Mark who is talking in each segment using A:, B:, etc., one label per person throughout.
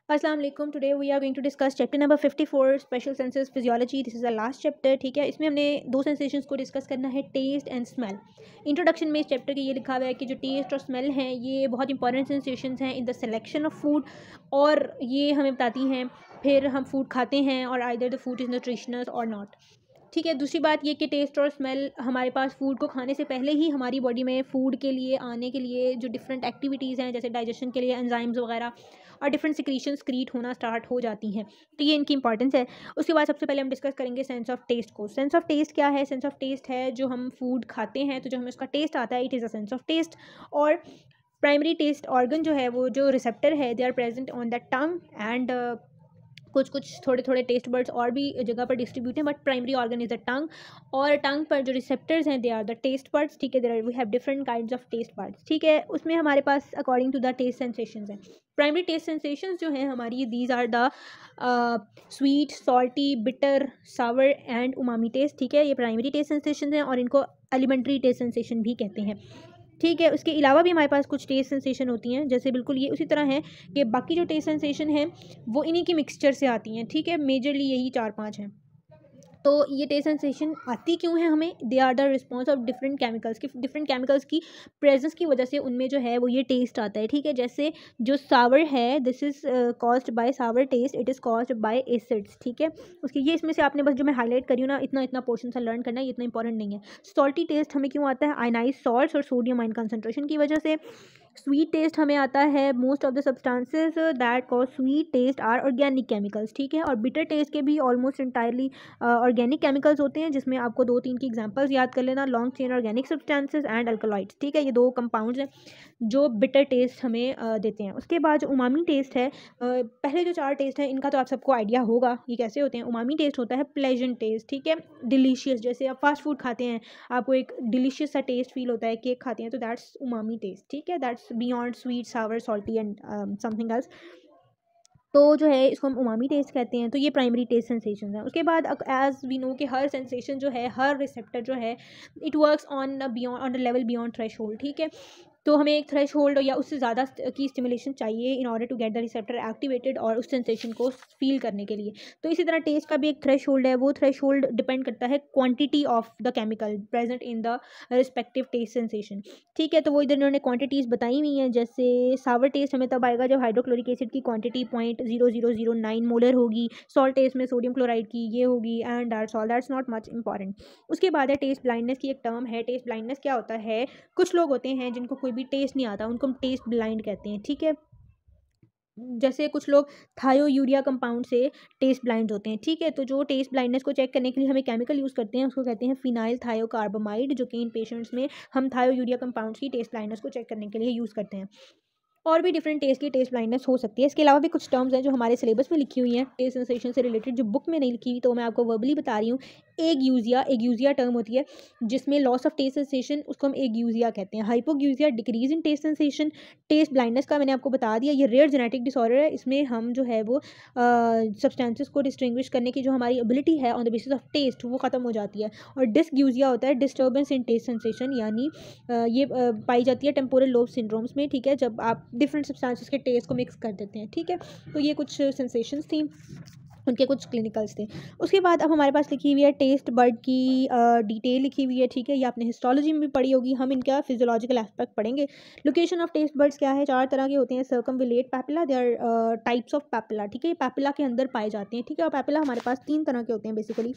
A: अस्सलाम वालेकुम। Today we are going to discuss chapter number 54 special senses physiology. This is the last chapter. ठीक है, इसमें हमने दो सेंसेशंस को डिस्कस करना है, टेस्ट एंड स्मेल। इंट्रोडक्शन में इस चैप्टर के ये लिखा हुआ है कि जो टेस्ट और स्मेल हैं ये बहुत इंपॉर्टेंट सेंसेशंस हैं in the selection of food, और ये हमें बताती हैं फिर हम फूड खाते हैं और either the food is nutritious और नॉट। ठीक है, दूसरी बात ये कि टेस्ट और स्मेल हमारे पास फूड को खाने से पहले ही हमारी बॉडी में फ़ूड के लिए आने के लिए जो डिफरेंट एक्टिविटीज़ हैं, जैसे डाइजेशन के लिए एंजाइम्स वगैरह और डिफरेंट सिक्रीशंस क्रिएट होना स्टार्ट हो जाती हैं। तो ये इनकी इंपॉर्टेंस है। उसके बाद सबसे पहले हम डिस्कस करेंगे सेंस ऑफ टेस्ट को। सेंस ऑफ टेस्ट क्या है? सेंस ऑफ टेस्ट है जो हम फूड खाते हैं तो जो हमें उसका टेस्ट आता है, it is a sense of taste. और प्राइमरी टेस्ट ऑर्गन जो है, वो जो रिसेप्टर है, they are present on the tongue and कुछ कुछ थोड़े थोड़े टेस्ट बर्ड्स और भी जगह पर डिस्ट्रीब्यूट हैं, but primary organ is the tongue. और टंग पर जो रिसेप्टर्स हैं, they are the taste buds. ठीक है, there we have different kinds of taste buds. ठीक है, उसमें हमारे पास according to the taste sensations हैं। प्राइमरी टेस्ट सेंसेशंस जो हैं हमारी, these are the sweet, salty, bitter, sour and umami taste. ठीक है, ये प्राइमरी टेस्ट सेंसेशंस हैं और इनको एलिमेंट्री टेस्ट सेंसेशन भी कहते हैं। ठीक है, उसके अलावा भी हमारे पास कुछ टेस्ट सेंसेशन होती हैं, जैसे बिल्कुल ये उसी तरह है कि बाकी जो टेस्ट सेंसेशन है वो इन्हीं की मिक्सचर से आती हैं। ठीक है, मेजरली यही 4-5 हैं। तो ये टेस्ट सेंसेशन आती क्यों है हमें? They are the response of different chemicals की, डिफरेंट केमिकल्स की प्रेजेंस की वजह से उनमें जो है वो ये टेस्ट आता है। ठीक है, जैसे जो सावर है, this is caused by sour taste, it is caused by acids. ठीक है, उसके ये इसमें से आपने बस जो मैं हाईलाइट करी हूँ ना, इतना इतना पोर्शन सा लर्न करना है, ये इतना इंपॉर्टेंट नहीं है। सॉल्टी टेस्ट हमें क्यों आता है? आयनाइज सॉल्ट्स और सोडियम आयन कंसनट्रेशन की वजह से। स्वीट टेस्ट हमें आता है, most of the substances that cause sweet taste are organic chemicals. ठीक है, और बिटर टेस्ट के भी ऑलमोस्ट इंटायरली ऑर्गेनिक केमिकल्स होते हैं, जिसमें आपको 2-3 की एग्जांपल्स याद कर लेना, long chain organic substances and alkaloids. ठीक है, ये दो कंपाउंड्स हैं जो बिटर टेस्ट हमें देते हैं। उसके बाद जो उमामी टेस्ट है, पहले जो 4 टेस्ट हैं इनका तो आप सबको आइडिया होगा ये कैसे होते हैं। उमामी टेस्ट होता है प्लेजेंट टेस्ट। ठीक है, डिलीशियस, जैसे आप फास्ट फूड खाते हैं, आपको एक डिलीशियस सा टेस्ट फील होता है, केक खाते हैं तो दैट्स उमामी टेस्ट। ठीक है, that's beyond sweet, sour, salty and something else. तो जो है इसको हम उमामी टेस्ट कहते हैं। तो ये प्राइमरी टेस्ट सेंसेशन है। उसके बाद एज वी नो कि हर सेंसेशन जो है, हर रिसेप्टर जो है, it works on beyond, on the level beyond threshold. ठीक है, तो हमें एक थ्रेश होल्ड या उससे ज़्यादा की स्टिमुलेशन चाहिए in order to get the receptor activated और उस सेंसेशन को फील करने के लिए। तो इसी तरह टेस्ट का भी एक थ्रेश होल्ड है। वो थ्रेश होल्ड डिपेंड करता है quantity of the chemical present in the respective taste sensation. ठीक है, तो वो इधर इन्होंने क्वांटिटीज़ बताई हुई हैं। जैसे सावर टेस्ट हमें तब आएगा जब हाइड्रोक्लोरिक एसिड की क्वांटिटी 0.0009 मोलर होगी, सॉल्ट टेस्ट में सोडियम क्लोराइड की ये होगी, and that's all, that's not much important. उसके बाद है टेस्ट ब्लाइंडनेस की एक टर्म है। टेस्ट ब्लाइंडनेस क्या होता है? कुछ लोग होते हैं जिनको कोई भी टेस्ट नहीं आता, उनको हम टेस्ट ब्लाइंड कहते हैं। ठीक है, जैसे कुछ लोग थायोयूरिया कंपाउंड से टेस्ट ब्लाइंड होते हैं। ठीक है, तो जो टेस्ट ब्लाइंडनेस को चेक करने के लिए हमें केमिकल यूज़ करते हैं उसको कहते हैं फिनाइल थायोकार्बामाइड, जो कि इन पेशेंट्स में हम थायोयूरिया कंपाउंड्स की टेस्ट ब्लाइंडनेस को चेक करने के लिए यूज़ करते हैं। और भी डिफरेंट टेस्ट की टेस्ट ब्लाइंडनेस हो सकती है। इसके अलावा भी कुछ टर्म्स हैं जो हमारे सिलेबस में लिखी हुई हैं टेस्ट सेंसेशन से रिलेटेड, जो बुक में नहीं लिखी हुई, तो मैं आपको वर्बली बता रही हूँ। एग्यूजिया टर्म होती है जिसमें लॉस ऑफ टेस्ट सेंसेशन, उसको हम एग्यूजिया कहते हैं। Hypogeusia decrease in taste sensation. Taste blindness का मैंने आपको बता दिया, ये रेयर जेनेटिक डिसऑर्डर है। इसमें हम जो है वो सब्सटेंसेस को डिस्टिंग्विश करने की जो हमारी एबिलिटी है on the basis of taste, वो ख़त्म हो जाती है। और डिसग्यूजिया होता है डिस्टर्बेंस इन टेस्ट सेंसेशन, यानी ये पाई जाती है टेम्पोरल लोब सिंड्रोम्स में। ठीक है, जब आप डिफरेंट सब्सटेंसेस के टेस्ट को मिक्स कर देते हैं। ठीक है, तो ये कुछ सेंसेशंस थी, उनके कुछ क्लिनिकल्स थे। उसके बाद अब हमारे पास लिखी हुई है टेस्ट बर्ड की डिटेल लिखी हुई है। ठीक है, ये आपने हिस्टोलॉजी में भी पढ़ी होगी, हम इनका फिजियोलॉजिकल एस्पेक्ट पढ़ेंगे। लोकेशन ऑफ टेस्ट बर्ड्स क्या है? 4 तरह के होते हैं। Circumvallate papilla, they are types of papilla. ठीक है, ये पैपिला के अंदर पाए जाते हैं। ठीक है, और पैपिला हमारे पास 3 तरह के होते हैं basically,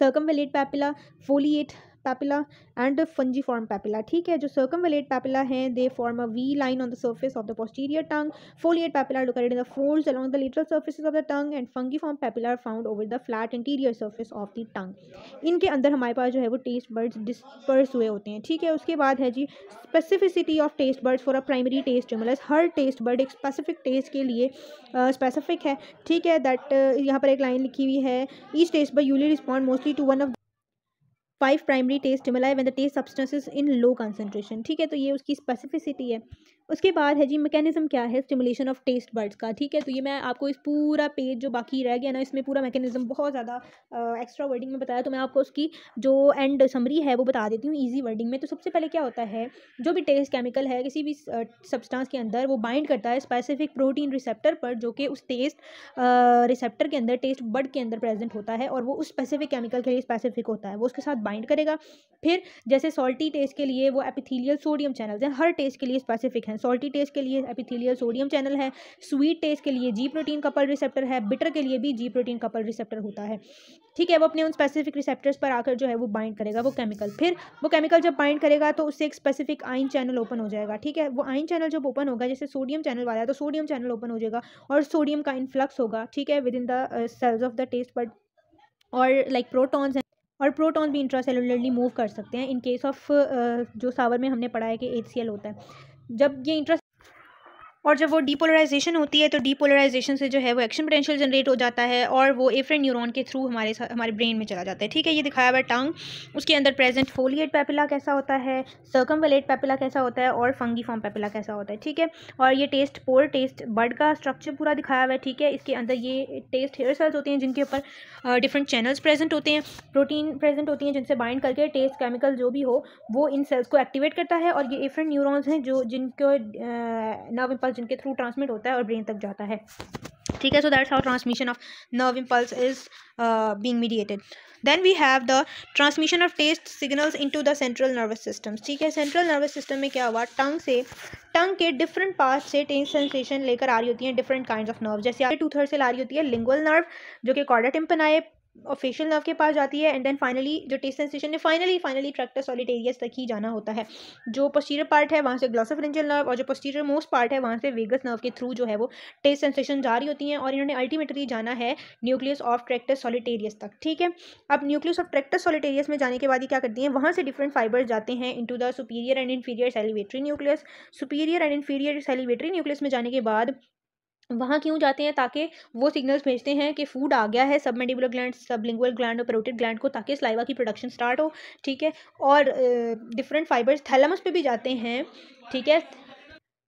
A: circumvallate papilla, foliate papilla and fungiform papilla. ठीक है, जो सर्कमविलेट पैपिला हैं, they form a V line on the surface of the posterior tongue. Foliate papilla are located in the folds along the lateral surfaces of the tongue, and fungiform papilla are found over the flat interior surface of the tongue. इनके अंदर हमारे पास जो है वो taste buds disperse हुए होते हैं। ठीक है, उसके बाद है जी specificity of taste buds for a primary taste stimulus. हर टेस्ट बर्ड एक स्पेसिफिक टेस्ट के लिए स्पेसिफिक है। ठीक है, दैट यहाँ पर एक लाइन लिखी हुई है, each taste bud usually respond mostly to one of 5 primary taste stimuli when the taste substances in low concentration. ठीक है, तो ये उसकी स्पेसिफिसिटी है। उसके बाद है जी मैकेनिज्म क्या है स्टिमुलेशन ऑफ टेस्ट बर्ड्स का, ठीक है। तो ये मैं आपको इस पूरा पेज जो बाकी रह गया ना, इसमें पूरा मैकेनिज्म बहुत ज़्यादा एक्स्ट्रा वर्डिंग में बताया, तो मैं आपको उसकी जो एंड समरी है वो बता देती हूँ इजी वर्डिंग में। तो सबसे पहले क्या होता है, जो भी टेस्ट केमिकल है किसी भी सब्सटेंस के अंदर, वो बाइंड करता है स्पेसिफिक प्रोटीन रिसेप्टर पर, जो कि उस टेस्ट रिसेप्टर के अंदर, टेस्ट बड के अंदर प्रेजेंट होता है, और वो उस स्पेसिफिक केमिकल के लिए स्पेसिफिक होता है, वो उसके साथ बाइंड करेगा। फिर जैसे सॉल्टी टेस्ट के लिए वो एपिथेलियल सोडियम चैनल्स हैं, हर टेस्ट के लिए स्पेसिफिक हैं। सॉल्टी टेस्ट के लिए एपिथेलियल सोडियम चैनल है, स्वीट टेस्ट के लिए जी प्रोटीन कपल रिसेप्टर है, बिटर के लिए भी जी प्रोटीन कपल रिसेप्टर होता है, ठीक है। वो अपने उन स्पेसिफिक रिसेप्टर्स पर आकर जो है वो बाइंड करेगा वो केमिकल। फिर वो केमिकल जब बाइंड करेगा तो उससे एक स्पेसिफिक आयन चैनल ओपन हो जाएगा, ठीक है। वो आयन चैनल जब ओपन होगा, जैसे सोडियम चैनल वाला है तो सोडियम चैनल ओपन हो जाएगा और सोडियम का इन्फ्लक्स होगा, ठीक है, within the cells of the taste bud. और लाइक प्रोटॉन्स, और प्रोटॉन भी इंट्रासेलुलरली मूव कर सकते हैं इन केस ऑफ जो सावर में हमने पढ़ा है कि HCl होता है। जब ये इंट्रा और जब वो डीपोलराइजेशन होती है तो डीपोलराइजेशन से जो है वो एक्शन पोटेंशियल जनरेट हो जाता है और वो एफरेंट न्यूरॉन के थ्रू हमारे ब्रेन में चला जाता है, ठीक है। ये दिखाया हुआ टंग, उसके अंदर प्रेजेंट फोलिएट पेपिला कैसा होता है, सर्कमवेलेट पेपिला कैसा होता है और फंगीफॉर्म पेपिला कैसा होता है, ठीक है। और ये टेस्ट बर्ड का स्ट्रक्चर पूरा दिखाया हुआ है, ठीक है। इसके अंदर ये टेस्ट हेयर सेल्स होती हैं जिनके ऊपर डिफरेंट चैनल्स प्रेजेंट होते हैं, प्रोटीन प्रेजेंट होती हैं जिनसे बाइंड करके टेस्ट केमिकल जो भी हो वो इन सेल्स को एक्टिवेट करता है। और ये एफरेंट न्यूरॉन्स हैं जो जिनको नर्व इम्पल्स जिनके थ्रू ट्रांसमिट होता है और ब्रेन तक जाता है, ठीक है। So that's how transmission of nerve impulse is being mediated. Then we have the transmission of taste signals into the central nervous system, ठीक है। सेंट्रल नर्वस सिस्टम में क्या हुआ, टंग के डिफरेंट पार्ट से टेस्ट सेंसेशन लेकर आ रही होती हैं डिफरेंट काइंड्स ऑफ नर्व। जैसे टू थर्ड से ला रही होती है लिंगुअल नर्व जो कि कॉर्डा टिम्पैनाई और फेशियल नर्व के पास जाती है, एंड देन फाइनली जो टेस्ट सेंसेशन ने फाइनली ट्रैक्टस सॉलिटेरियस तक ही जाना होता है। जो पोस्टीरियर पार्ट है वहाँ से ग्लॉसोफिरिंजियल नर्व, और जो पोस्टीरियर मोस्ट पार्ट है वहाँ से वेगस नर्व के थ्रू जो है वो टेस्ट सेंसेशन जा रही होती हैं, और इन्होंने अल्टीमेटली जाना है न्यूक्लियस ऑफ ट्रैक्टस सॉलिटेरियस तक, ठीक है। अब न्यूक्लियस ऑफ ट्रैक्टस सॉलिटेरियस में जाने के बाद ये क्या करती हैं, वहाँ से डिफरेंट फाइबर्स जाते हैं into the superior and inferior salivatory nucleus. Superior and inferior salivatory nucleus में जाने के बाद वहाँ क्यों जाते हैं, ताकि वो सिग्नल्स भेजते हैं कि फूड आ गया है सबमैंडिबुलर ग्लैंड, सबलिंगुअल ग्लैंड और पैरोटिड ग्लैंड को, ताकि सलाइवा की प्रोडक्शन स्टार्ट हो, ठीक है। और डिफरेंट फाइबर्स थैलेमस पे भी जाते हैं, ठीक है,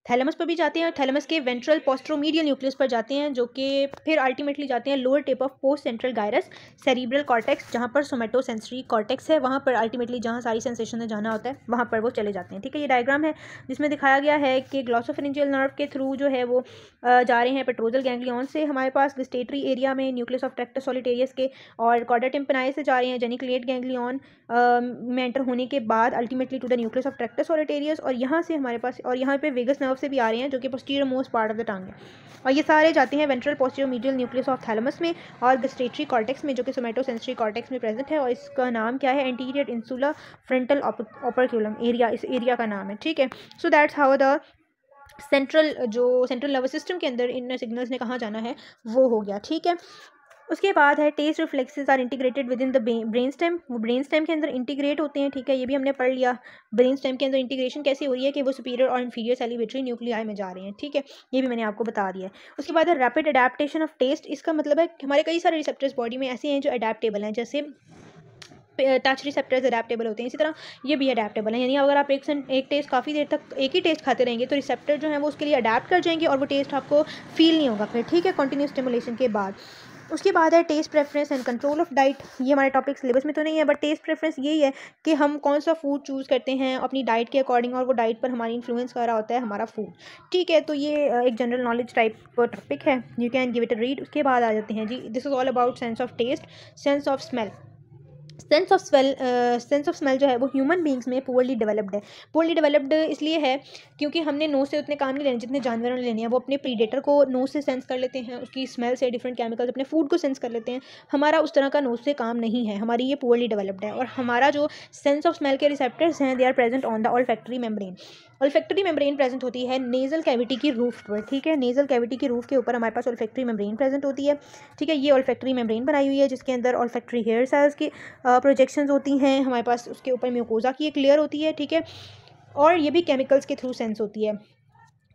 A: थैलेमस पर भी जाते हैं, और थैलेमस के वेंट्रल पोस्ट्रोमीडियल न्यूक्लियस पर जाते हैं, जो कि फिर अल्टीमेटली जाते हैं lower tip of post central gyrus cerebral cortex, जहाँ पर सोमेटोसेंसरी कॉर्टेक्स है, वहाँ पर अल्टीमेटली जहाँ सारी सेंसेशन में जाना होता है वहाँ पर वो चले जाते हैं, ठीक है। ये डायग्राम है जिसमें दिखाया गया है कि ग्लॉसोफिरिंजियल नर्व के थ्रू जो है वो जा रहे हैं पेट्रोजल गैंग्लियन से हमारे पास गस्टेटरी एरिया में न्यूक्लियस ऑफ ट्रैक्टस सॉलिटेरियस के, और कॉर्डा टिम्पैनाई से जा रहे हैं जेनिकुलेट गैंग्लियन में एंटर होने के बाद ultimately to the nucleus of tractus solitarius, और यहाँ से हमारे पास, और यहाँ पे वेगस नर्व से भी आ रहे हैं जो कि posterior most part of the टंग है, और ये सारे जाते हैं ventral posterior medial nucleus of thalamus में और गस्टेटरी कॉर्टेक्स में, जो कि सोमेटोसेंसरी कॉर्टेक्स में प्रेजेंट है, और इसका नाम क्या है, एंटीरियर इंसुला फ्रंटल ओपर्क्यूलम एरिया, इस एरिया का नाम है, ठीक है। So that's how the central nervous system के अंदर इन सिग्नल्स ने कहाँ जाना है वो हो गया, ठीक है। उसके बाद है taste reflexes are integrated within the brain stem, वो ब्रेन स्टेम के अंदर इंटीग्रेट होते हैं, ठीक है। ये भी हमने पढ़ लिया ब्रेन स्टेम के अंदर इंटीग्रेशन कैसे हो रही है, कि वो सुपीरियर और इन्फीरियर सैलिवेटरी न्यूक्लियाई में जा रहे हैं, ठीक है। ये भी मैंने आपको बता दिया है। उसके बाद है रैपिड अडेप्टेशन ऑफ टेस्ट, इसका मतलब है हमारे कई सारे रिसेप्टर्स बॉडी में ऐसे हैं जो अडेप्टेबल हैं, जैसे टच रिसेप्टर्स अडेप्टेबल होते हैं, इसी तरह ये भी अडेप्टेबल है, यानी अगर आप एक टेस्ट काफ़ी देर तक एक ही टेस्ट खाते रहेंगे तो रिसेप्टर जो है वो उसके लिए अडेप्ट कर जाएंगे और वो टेस्ट आपको फील नहीं होगा फिर, ठीक है, कंटिन्यूस स्टिमुलेशन के बाद। उसके बाद है test preference and control of diet, ये हमारे टॉपिक सिलेबस में तो नहीं है, बट टेस्ट प्रेफरेंस यही है कि हम कौन सा फूड चूज़ करते हैं अपनी डाइट के अकॉर्डिंग, और वो डाइट पर हमारी इन्फ्लुएंस कर रहा होता है हमारा फूड, ठीक है। तो ये एक जनरल नॉलेज टाइप टॉपिक है, you can give it a read. उसके बाद आ जाते हैं जी, this is all about sense of taste, sense of smell. Sense of smell जो है वो ह्यूमन बींग्स में पुअरली डेवलप्ड है। पुअरली डेवलप्ड इसलिए है क्योंकि हमने नोज से उतने काम नहीं लेने जितने जानवरों ने लेने हैं। वो अपने प्रीडेटर को नोज से सेंस कर लेते हैं, उसकी स्मेल से डिफरेंट केमिकल्स अपने फूड को सेंस कर लेते हैं। हमारा उस तरह का नोज से काम नहीं है, हमारी ये पुअरली डेवलप्ड है। और हमारा जो सेंस ऑफ स्मेल के रिसेप्टर्स हैं, they are present on the olfactory membrane. Olfactory membrane present होती है नेजल कैविटी की रूफ पर, ठीक है। नेजल कैविटी की रूफ के ऊपर हमारे पास ऑल्फैक्टरी मेम्ब्रेन प्रेजेंट होती है, ठीक है। ये ऑल्फैक्टरी मेम्ब्रेन बनाई हुई है जिसके अंदर ऑल्फैक्टरी हेयर सेल्स की प्रोजेक्शंस होती हैं, हमारे पास उसके ऊपर म्यूकोजा की एक लेयर होती है, ठीक है। और ये भी केमिकल्स के थ्रू सेंस होती है,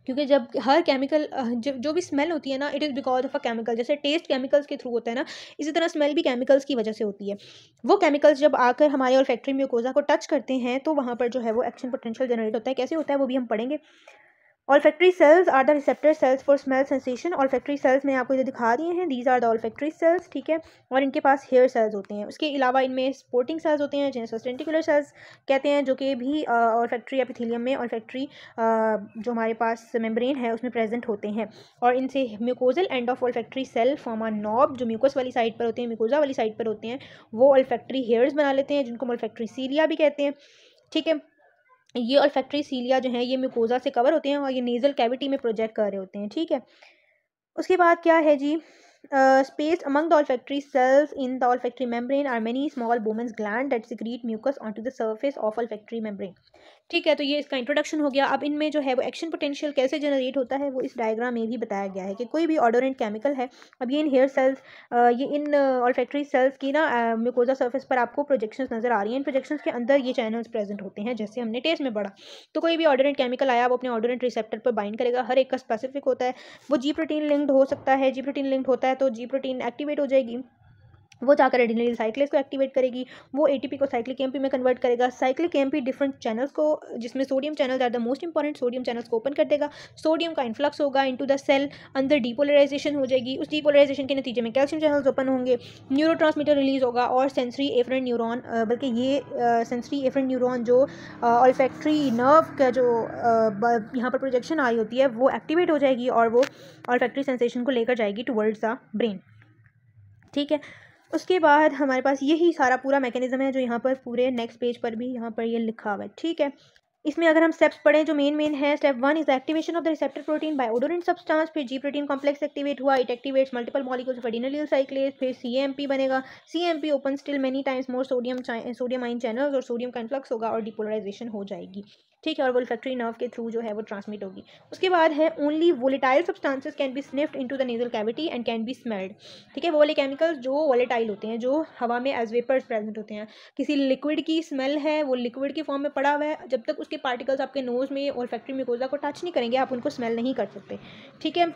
A: क्योंकि जब हर केमिकल जो भी स्मेल होती है ना, it is because of a chemical. जैसे टेस्ट केमिकल्स के थ्रू होता है ना, इसी तरह स्मेल भी केमिकल्स की वजह से होती है। वो केमिकल्स जब आकर हमारे ऑल्फैक्टरी म्यूकोजा को टच करते हैं तो वहाँ पर जो है वो एक्शन पोटेंशियल जनरेट होता है। कैसे होता है वो भी हम पढ़ेंगे। Olfactory cells are the receptor cells for smell sensation. Olfactory cells मैं आपको इधर दिखा दिए हैं, these are the olfactory cells, ठीक है। और इनके पास हेयर सेल्स होते हैं। उसके अलावा इनमें स्पोर्टिंग सेल्स होते हैं जिन्हें सस्टेंटिकुलर सेल्स कहते हैं, जो कि भी ऑल्फैक्टरी एपिथेलियम में ऑल्फैक्टरी जो हमारे पास मेम्ब्रेन है उसमें प्रेजेंट होते हैं। और इनसे mucosal end of olfactory cell form a knob, जो म्यूकोस वाली साइड पर होते हैं, म्यूकोजा वाली साइड पर होते हैं, वो ऑल्फैक्टरी हेयर्स बना लेते हैं जिनको ऑल्फैक्टरी सीलिया भी कहते हैं, ठीक है। ये ऑल्फैक्टरी सीलिया जो है ये म्यूकोजा से कवर होते हैं और ये नेजल कैविटी में प्रोजेक्ट कर रहे होते हैं, ठीक है। उसके बाद क्या है जी, spaced among the olfactory cells in the olfactory membrane are many small Bowman's gland that secrete mucus onto the surface of olfactory membrane। ठीक है, तो ये इसका इंट्रोडक्शन हो गया। अब इनमें जो है वो एक्शन पोटेंशियल कैसे जनरेट होता है वो इस डायग्राम में भी बताया गया है कि कोई भी ऑडोरेंट केमिकल है, अब ये इन हेयर सेल्स, ये इन ऑल्फैक्टरी सेल्स की ना म्यूकोजा सर्फेस पर आपको प्रोजेक्शंस नजर आ रही हैं। इन प्रोजेक्शंस के अंदर ये चैनल्स प्रेजेंट होते हैं, जैसे हमने टेस्ट में पढ़ा। तो कोई भी ऑडोरेंट केमिकल आया वो अपने ऑडोरेंट रिसेप्टर पर बाइंड करेगा, हर एक का स्पेसिफिक होता है। वो जी प्रोटीन लिंक्ड हो सकता है, जी प्रोटीन लिंक्ड होता है तो जी प्रोटीन एक्टिवेट हो जाएगी, वो जाकर एडिनिल साइक्लेस को एक्टिवेट करेगी, वो एटीपी को साइक्लिक एमपी में कन्वर्ट करेगा। साइक्लिक एमपी डिफरेंट चैनल्स को, जिसमें sodium channels are the most important, sodium channels को ओपन कर देगा, सोडियम का इन्फ्लक्स होगा इनटू द सेल, अंदर डीपोलराइजेशन हो जाएगी, उस डीपोलराइजेशन के नतीजे में कैल्शियम चैनल्स ओपन होंगे, न्यूरोट्रांसमीटर रिलीज होगा और सेंसरी एफरेंट न्यूरॉन, बल्कि ये सेंसरी एफरेंट न्यूरॉन जो ऑल्फैक्टरी नर्व का जो यहाँ पर प्रोजेक्शन आई होती है वो एक्टिवेट हो जाएगी और वो ऑल्फैक्टरी सेंसेशन को लेकर जाएगी टुवर्ड्स द ब्रेन, ठीक है। उसके बाद हमारे पास यही सारा पूरा मैकेनिज्म है जो यहाँ पर पूरे नेक्स्ट पेज पर भी यहाँ पर ये लिखा हुआ है, ठीक है। इसमें अगर हम स्टेप्स पढ़ें जो मेन है, step 1 is the activation of the receptor protein by odorant substance. फिर जी प्रोटीन कॉम्प्लेक्स एक्टिवेट हुआ, it activates multiple molecules of adenyl cyclase. फिर सीएमपी बनेगा, cAMP open still many times more sodium ion channels और sodium का influx होगा और depolarisation हो जाएगी, ठीक है। और वोल्फैक्टरी नर्व के थ्रू जो है वो ट्रांसमिट होगी। उसके बाद है only volatile substances can be sniffed into the nasal cavity and can be smelled, ठीक है। वो वाले केमिकल्स जो वोलेटाइल होते हैं, जो हवा में एज वेपर्स प्रेजेंट होते हैं, किसी लिक्विड की स्मेल है, वो लिक्विड की फॉर्म में पड़ा हुआ है, जब तक उसके पार्टिकल्स आपके नोज में ऑल्फैक्टरी म्यूकोजा को टच नहीं करेंगे आप उनको स्मेल नहीं कर सकते, ठीक है।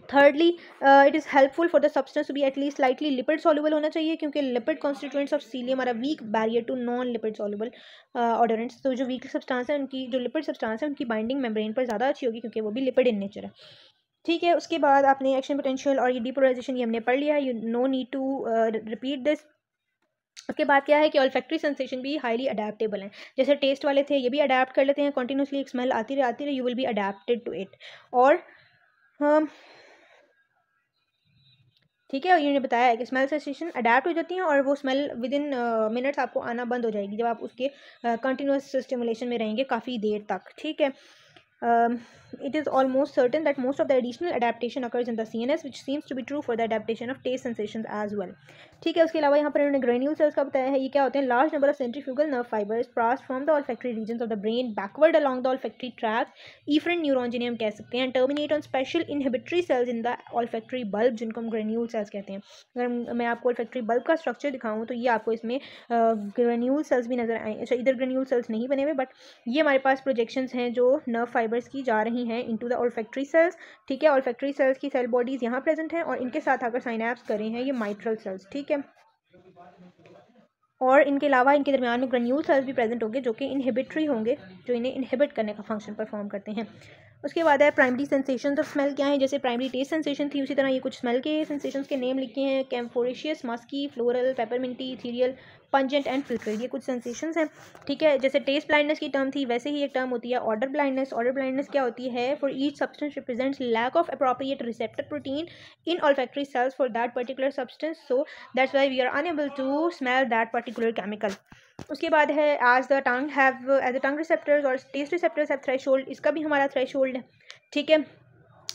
A: Thirdly it is helpful for the substance to be at least slightly lipid soluble होना चाहिए, क्योंकि lipid constituents of cilium are a weak barrier to non lipid soluble odorants. तो जो वीक सब्सटेंस है उनकी, जो लिपिड सब्सटेंस है उनकी बाइंडिंग मेम्ब्रेन पर ज़्यादा अच्छी होगी क्योंकि वो भी लिपिड इन नेचर है, ठीक है। उसके बाद आपने एक्शन पोटेंशियल और ये डिपोलराइजेशन ये हमने पढ़ लिया है, you no need to repeat this. उसके बाद क्या है कि ऑल्फैक्टरी सेंसेशन भी हाईली अडेप्टेबल हैं, जैसे टेस्ट वाले थे ये भी अडेप्ट कर लेते हैं, कंटिन्यूसली एक स्मेल आती रहे you will be adapted to it. और ठीक है, ये बताया है कि स्मेल सेंसेशन अडेप्ट हो जाती हैं और वो स्मेल विद इन मिनट्स आपको आना बंद हो जाएगी जब आप उसके कंटिन्यूस स्टिमुलेशन में रहेंगे काफ़ी देर तक, ठीक है। It is almost certain that most of the additional adaptation occurs in the CNS, which seems to be true for the adaptation of taste sensations as well, ठीक है। उसके अलावा यहाँ पर इन्होंने ग्रेन्यूल सेल्स का बताया है, ये क्या होते हैं, large number of centrifugal nerve fibres pass from the olfactory regions of the brain backward along the olfactory tract, efferent neuron जिन्हें हम कह सकते हैं, terminate on special inhibitory cells in the olfactory bulb जिनको हम ग्रेन्यूल सेल्स कहते हैं। अगर मैं आपको ऑल्फैक्टरी बल्ब का स्ट्रक्चर दिखाऊँ तो ये आपको इसमें ग्रेन्यूल सेल्स भी नजर आए। अच्छा, इधर ग्रेन्यूल सेल्स नहीं बने हुए, बट ये हमारे पास प्रोजेक्शंस हैं जो नर्व फाइबर्स की जा रही हैं इनटू द ऑल्फैक्टरी सेल्स, ठीक है। ऑल्फैक्टरी सेल्स की सेल बॉडीज यहाँ प्रेजेंट हैं और इनके साथ आकर साइनैप्स करे हैं ये माइट्रल सेल्स, ठीक है। और इनके अलावा इनके दरमियान में ग्रेन्यूल सेल्स भी प्रेजेंट होंगे जो कि इनहिबिटरी होंगे, जो इन्हें इनहिबिट करने का फंक्शन परफॉर्म करते हैं। उसके बाद है प्राइमरी सेंसेशंस ऑफ स्मेल क्या है, जैसे प्राइमरी टेस्ट सेंसेशन थी उसी तरह ये कुछ स्मेल के सेंसेशंस के नेम लिखे हैं, camphoraceous, musky, floral, pepperminty, ethereal, pungent and filtrate, ये कुछ सेंसेशंस हैं, ठीक है। जैसे टेस्ट ब्लाइंडनेस की टर्म थी वैसे ही एक टर्म होती है ऑर्डर ब्लाइंडनेस। ऑर्डर ब्लाइंडनेस क्या होती है, for each substance represents lack of appropriate receptor protein in olfactory cells for that particular substance, so that's why we are unable to smell that particular chemical. उसके बाद है as the tongue receptors और taste receptors have threshold, इसका भी हमारा threshold है, ठीक है।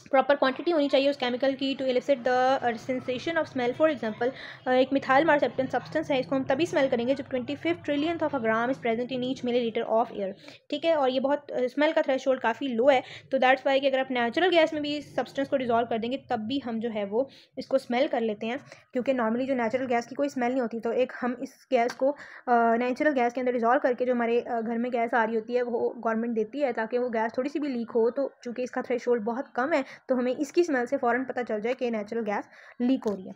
A: प्रॉपर क्वांटिटी होनी चाहिए उस केमिकल की to elicit the sensation of smell. For example एक मिथाइल मार्सेप्टेन सब्सटेंस है, इसको हम तभी स्मेल करेंगे जब 25 trillion of a gram is present in each millilitre of air, ठीक है। और ये बहुत स्मेल का थ्रेशोल्ड काफ़ी लो है, तो दैट्स वाई कि अगर आप नेचुरल गैस में भी सब्सटेंस को डिजॉल्व कर देंगे तब भी हम जो है वो इसको स्मेल कर लेते हैं, क्योंकि नॉर्मली जो नेचुरल गैस की कोई स्मेल नहीं होती। तो एक हम इस गैस को नेचुरल गैस के अंदर डिजॉल्व करके जो हमारे घर में गैस आ रही होती है वो गवर्नमेंट देती है ताकि वो गैस थोड़ी सी भी लीक हो, तो चूँकि इसका थ्रेशोल्ड बहुत कम है तो हमें इसकी स्मेल से फ़ौरन पता चल जाए कि नेचुरल गैस लीक हो रही है,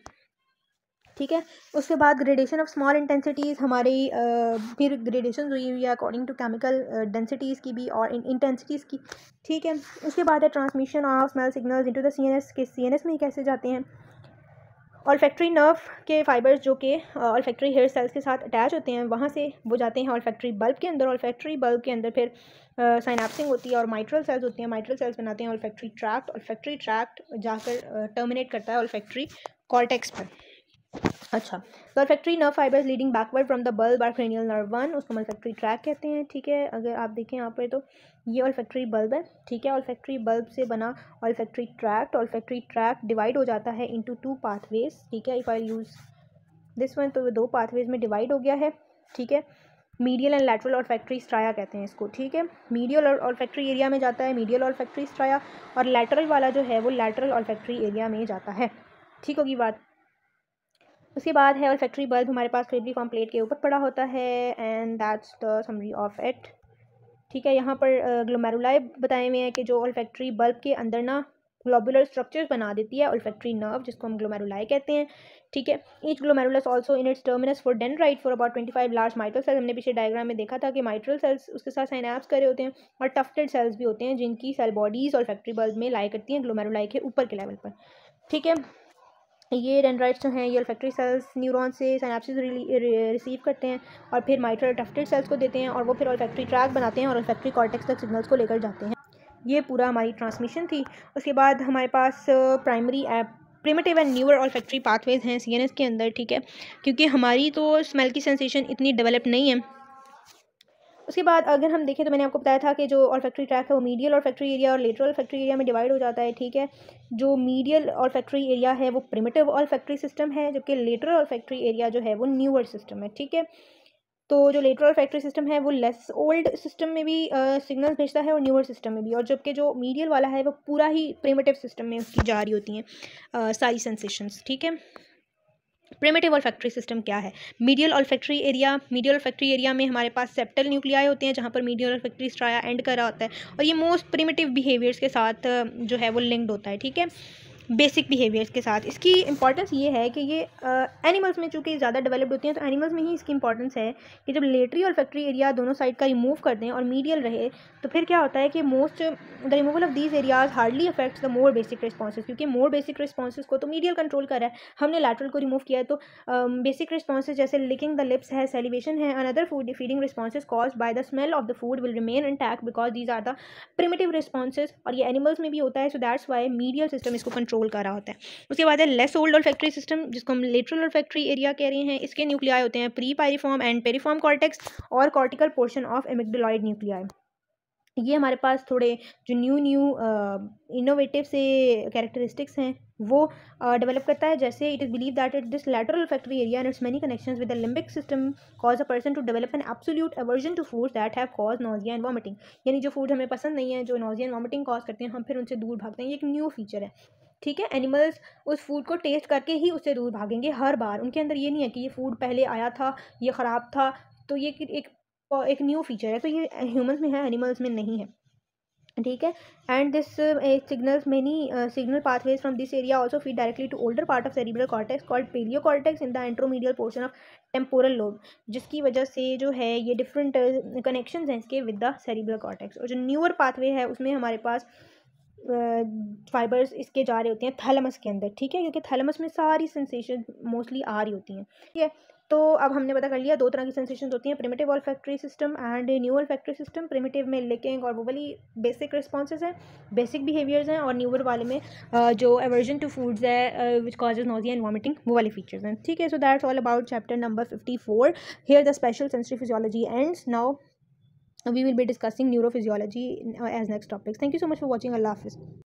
A: ठीक है। उसके बाद ग्रेडेशन ऑफ स्मॉल इंटेंसिटीज़ हमारी फिर ग्रेडेशन हुई हुई है अकॉर्डिंग टू केमिकल डेंसिटीज़ की भी और इंटेंसिटीज़ की, ठीक है। उसके बाद है transmission of smell signals into the CNS के सीएनएस में कैसे जाते हैं। ऑल्फैक्टरी नर्व के फाइबर्स जो कि ऑल्फैक्टरी हेयर सेल्स के साथ अटैच होते हैं वहाँ से वो जाते हैं ऑल्फैक्टरी बल्ब के अंदर। ऑल्फैक्टरी बल्ब के अंदर फिर साइनेप्सिंग होती है और माइट्रल सेल्स होती हैं। माइट्रल सेल्स बनाते हैं ऑल्फैक्टरी ट्रैक्ट। ऑल्फैक्टरी ट्रैक्ट जाकर टर्मिनेट करता है ऑल्फैक्टरी कॉर्टेक्स पर। अच्छा, तो olfactory nerve fibres leading backward from the bulb are cranial nerve 1, उसको ऑल्फैक्टरी ट्रैक कहते हैं, ठीक है। अगर आप देखें यहाँ पर तो ये ऑल्फैक्टरी बल्ब है, ठीक है। ऑल्फैक्टरी बल्ब से बना ऑल्फैक्टरी ट्रैक्ट डिवाइड हो जाता है इनटू 2 पाथवेज, ठीक है। If I use this one तो 2 पाथवेज में डिवाइड हो गया है, ठीक है। Medial and lateral olfactory striae कहते हैं इसको, ठीक है। मीडियल ऑल्फैक्टरी एरिया में जाता है मीडियल ऑल्फैक्टरी स्ट्राया और लैटरल वाला जो है वो लैटरल ऑल्फैक्टरी एरिया में जाता है, ठीक होगी बात। उसके बाद है ऑल्फैक्टरी बल्ब हमारे पास क्रिब्लीफॉर्म प्लेट के ऊपर पड़ा होता है and that's the summary of it, ठीक है। यहाँ पर ग्लोमेरुलाई बताए हुए हैं कि जो ऑल्फैक्टरी बल्ब के अंदर ना ग्लोबुलर स्ट्रक्चर्स बना देती है ऑल्फैक्टरी नर्व, जिसको हम ग्लोमेरुलाई कहते हैं, ठीक है। Each glomerulus also in its terminus for dendrite for about 25 large mitral cells. हमने पिछले डायग्राम में देखा था कि माइट्रल सेल्स उसके साथ साइनैप्स करे होते हैं और टफ्टेड सेल्स भी होते हैं जिनकी सेल बॉडीज ऑल्फैक्टरी बल्ब में लाई करती हैं ग्लोमेरुलाई के ऊपर के लेवल पर, ठीक है। ये डेंड्राइट्स जो हैं ये ऑल्फैक्टरी सेल्स न्यूरॉन से सिनेप्सिस रिसीव करते हैं और फिर माइट्रल टफ्टेड सेल्स को देते हैं और वो फिर ऑल्फैक्टरी ट्रैक बनाते हैं और ऑल्फैक्टरी कॉर्टेक्स तक सिग्नल्स को लेकर जाते हैं। ये पूरा हमारी ट्रांसमिशन थी। उसके बाद हमारे पास primary primitive and newer olfactory pathways हैं सीएनएस के अंदर, ठीक है, क्योंकि हमारी तो स्मेल की सेंसेशन इतनी डेवलप नहीं है। उसके बाद अगर हम देखें तो मैंने आपको बताया था कि जो ऑल्फैक्टरी ट्रैक है वो मीडियल ऑल्फैक्टरी एरिया और लेटरल ऑल्फैक्टरी एरिया में डिवाइड हो जाता है, ठीक है। जो मीडियल ऑल्फैक्टरी एरिया है वो प्रिमिटिव ऑल्फैक्टरी सिस्टम है, जबकि लेटरल ऑल्फैक्टरी एरिया जो है वो न्यूअर सिस्टम है, ठीक है। तो जो लेटरल ऑल्फैक्टरी सिस्टम है वो लेस ओल्ड सिस्टम में भी सिग्नल भेजता है और न्यूअर सिस्टम में भी, और जबकि जो मीडियल वाला है वो पूरा ही प्रिमिटिव सिस्टम में उसकी जा रही होती हैं सारी सेंसेशंस, ठीक है। प्रिमिटिव ऑल्फैक्टरी सिस्टम क्या है। मीडियल ऑल्फैक्टरी एरिया में हमारे पास सेप्टल न्यूक्लियाई होते हैं जहाँ पर मीडियल ऑल्फैक्टरी स्ट्राया एंड कर रहा होता है और ये मोस्ट प्रिमिटिव बिहेवियर्स के साथ जो है वो लिंक्ड होता है, ठीक है, बेसिक बिहेवियर्स के साथ। इसकी इंपॉर्टेंस ये है कि ये एनिमल्स में चूँकि ज़्यादा डेवलप्ड होती हैं तो एनिमल्स में ही इसकी इंपॉर्टेंस है कि जब लेटरी ऑल्फैक्टरी एरिया दोनों साइड का रिमूव कर दें और मीडियल रहे तो फिर क्या होता है कि the removal of these areas hardly affects the more basic responses, क्योंकि मोर बेसिक रिस्पॉन्सेज को तो मीडियल कंट्रोल कर रहा है, हमने लैटरल को रिमूव किया है। तो बेसिक रिस्पॉन्सेज जैसे लिकिंग द लिप्स है, सेलिवेशन है, another food feeding responses caused by the smell of the food will remain intact because these are the primitive responses, और ये एनिमल्स में भी होता है। So that's why medial system इसको कंट्रोल कर रहा होता है। उसके बाद है लेस ओल्ड ऑल्फैक्टरी सिस्टम जिसको हम लेटरल ऑल्फैक्टरी एरिया कह रहे हैं। इसके न्यूक्लियाई होते हैं प्री पायरिफॉर्म एंड पेरिफॉर्म कॉर्टेक्स और कॉर्टिकल पोर्शन ऑफ एमिग्डालॉइड न्यूक्लियाई। ये हमारे पास थोड़े जो न्यू इनोवेटिव से कैरेक्टरिस्टिक्स हैं वो डेवलप करता है, जैसे it is believe that it this lateral olfactory area and its many connections with the limbic system cause a person to develop an absolute aversion to foods that have cause nausea and vomiting, यानी जो food हमें पसंद नहीं है, जो nausea and vomiting cause करते हैं, हम फिर उनसे दूर भागते हैं। ये एक न्यू फीचर है, ठीक है। एनिमल्स उस फूड को टेस्ट करके ही उससे दूर भागेंगे हर बार, उनके अंदर ये नहीं है कि ये फूड पहले आया था ये ख़राब था, तो ये एक न्यू फीचर है। तो ये ह्यूमंस में है, एनिमल्स में नहीं है, ठीक है। And this signals many signal pathways from this area also feed directly to older part of cerebral cortex called paleo cortex in the anteromedial portion of temporal lobe, जिसकी वजह से जो है ये डिफरेंट कनेक्शंस हैं इसके विद द सेरिब्रल कॉर्टेक्स। और जो न्यूअर पाथवे है उसमें हमारे पास फाइबर्स इसके जा रहे होते हैं थैलेमस के अंदर, ठीक है, क्योंकि थैलेमस में सारी सेंसेशन मोस्टली आ रही होती हैं, ठीक है। तो अब हमने पता कर लिया 2 तरह की सेंसेशंस होती हैं, primitive olfactory system and new olfactory system. Primitive में लिकिंग और वो वाली बेसिक रिस्पॉन्सेज हैं, बेसिक बिहेवियर्स हैं, और न्यूअर वाले में जो एवर्जन टू फूड्स है which causes nausea and vomiting, वो वाले फीचर्स हैं, ठीक है। So that's all about chapter number 54। Here the special sensory physiology ends. Now we will be discussing neurophysiology as next topics. Thank you so much for watching. Allah Hafiz.